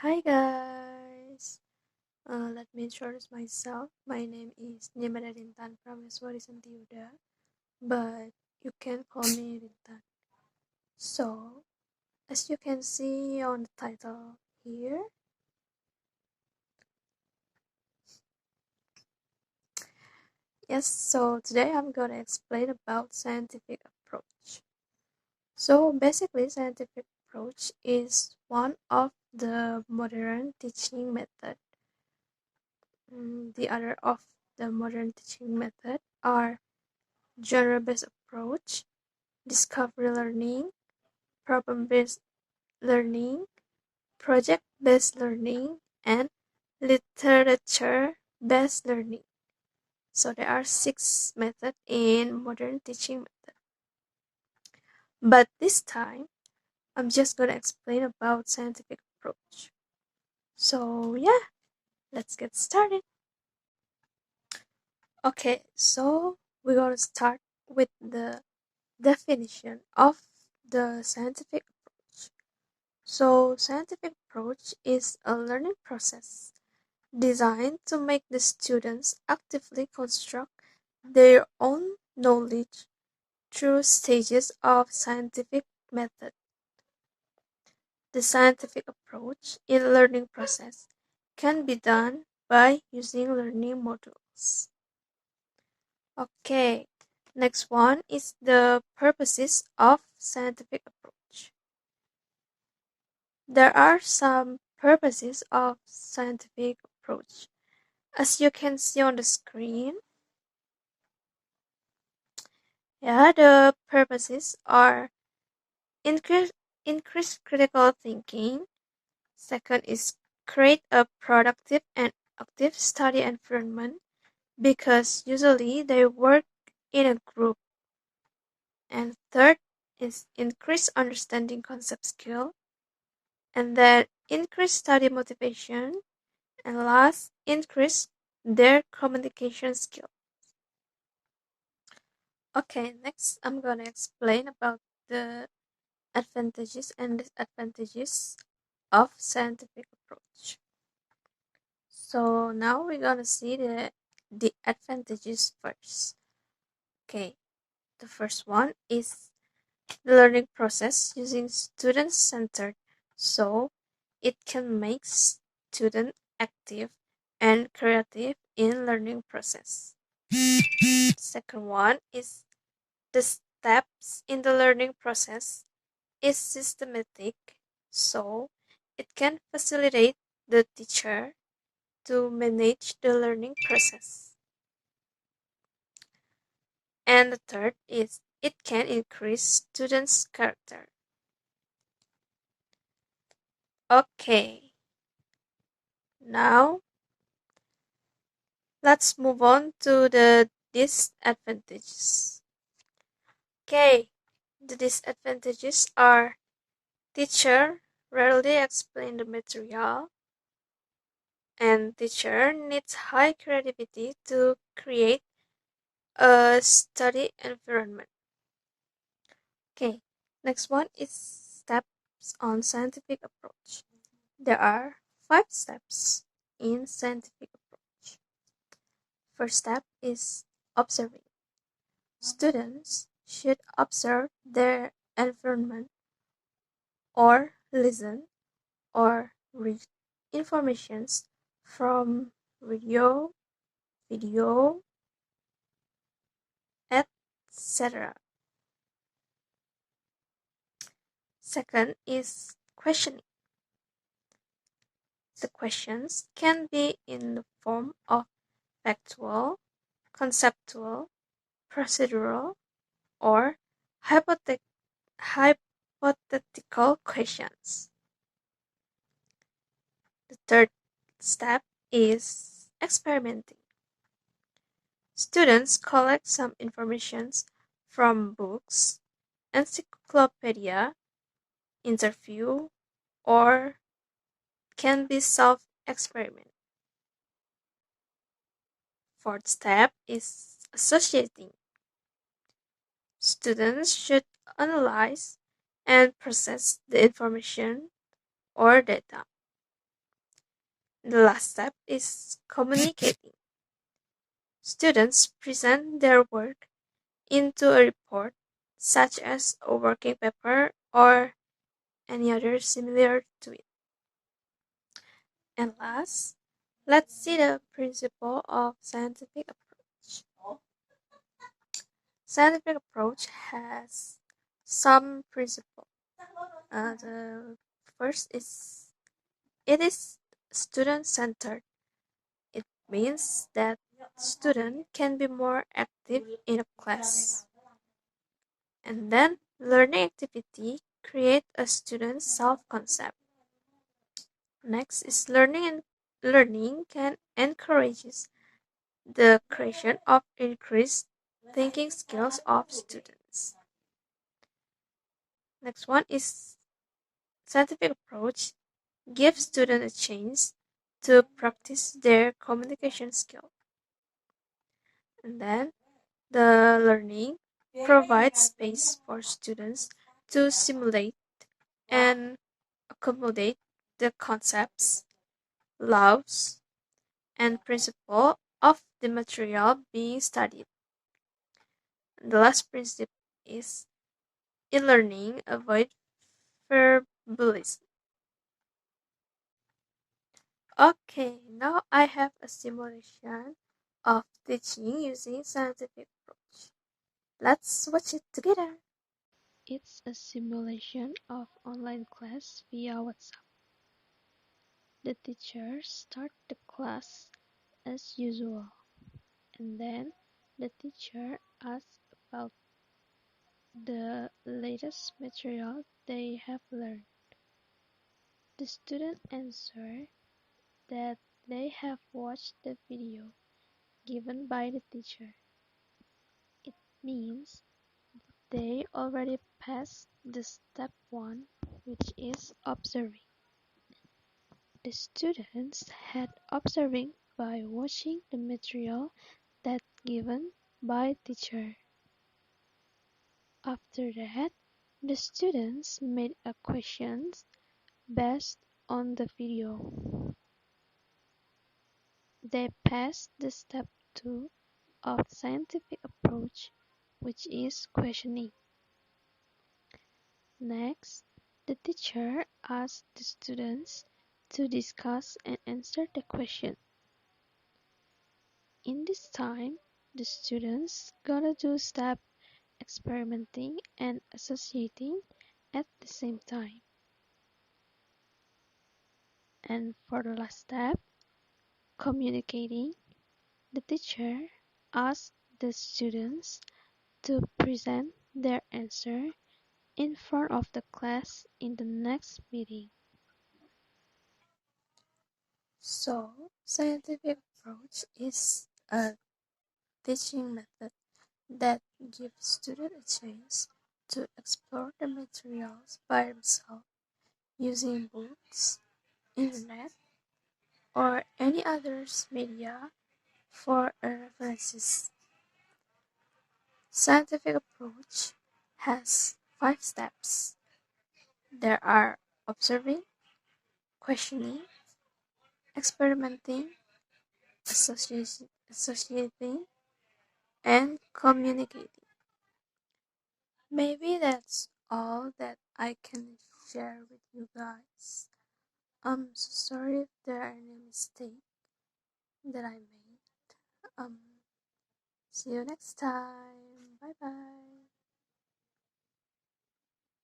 Hi guys, let me introduce myself. My name is Rintan Prameswari Santi Yuda, but you can call me Rintan. So, as you can see on the title here, so today I'm gonna explain about scientific approach. So basically, scientific approach is one of the modern teaching method. The other of the modern teaching method are genre-based approach, discovery learning, problem-based learning, project-based learning, and literature-based learning. So there are 6 methods in modern teaching method. But this time, I'm just gonna explain about scientific approach. So yeah, let's get started. Okay, so we're gonna start with the definition of the scientific approach. So, scientific approach is a learning process designed to make the students actively construct their own knowledge through stages of scientific method. The scientific approach in learning process can be done by using learning modules. Okay, next one is the purposes of scientific approach. There are some purposes of scientific approach. As you can see on the screen, the purposes are increase critical thinking. Second is create a productive and active study environment because usually they work in a group. And third is increase understanding concept skill. And then increase study motivation. And last, increase their communication skill. Okay, next I'm gonna explain about the advantages and disadvantages of scientific approach. So now we're gonna see the advantages first. Okay, the first one is the learning process using student-centered, so it can make student active and creative in learning process. Second one is the steps in the learning process is systematic, so it can facilitate the teacher to manage the learning process. And the third is it can increase students' character. Okay, now let's move on to the disadvantages. Okay, the disadvantages are teacher rarely explain the material, and teacher needs high creativity to create a study environment. Okay, next one is steps on scientific approach. There are 5 steps in scientific approach. First step is observing. Students should observe their environment or listen or read informations from radio, video, etc. Second is questioning. The questions can be in the form of factual, conceptual, procedural, or hypothetical questions. The third step is experimenting. Students collect some information from books, encyclopedia, interview, or can be self-experiment. Fourth step is associating. Students should analyze and process the information or data. The last step is communicating. Students present their work into a report, such as a working paper or any other similar to it. And last, let's see the principle of scientific approach. Scientific approach has some principle. The first is it is student-centered. It means that student can be more active in a class. And then learning activity create a student's self-concept. Next is learning, and learning can encourages the creation of increased thinking skills of students. Next one is scientific approach gives students a chance to practice their communication skill. And then the learning provides space for students to simulate and accommodate the concepts, laws, and principles of the material being studied. And the last principle is e-learning avoid verbalism. Okay, now I have a simulation of teaching using scientific approach. Let's watch it together. It's a simulation of online class via WhatsApp. The teacher starts the class as usual, and then the teacher asks about the latest material they have learned. The student answer that they have watched the video given by the teacher. It means they already passed the step 1, which is observing. The students had observing by watching the material that given by teacher. After that, the students made a questions based on the video. They passed the step 2 of scientific approach, which is questioning. Next, the teacher asked the students to discuss and answer the question. In this time, the students gonna do step experimenting and associating at the same time. And for the last step, communicating, the teacher asked the students to present their answer in front of the class in the next meeting. So, scientific approach is a teaching method that gives students a chance to explore the materials by themselves using books, internet, or any other media for references. Scientific approach has 5 steps. There are observing, questioning, experimenting, associating, and communicating. Maybe that's all that I can share with you guys. I'm so sorry if there are any mistakes that I made. See you next time.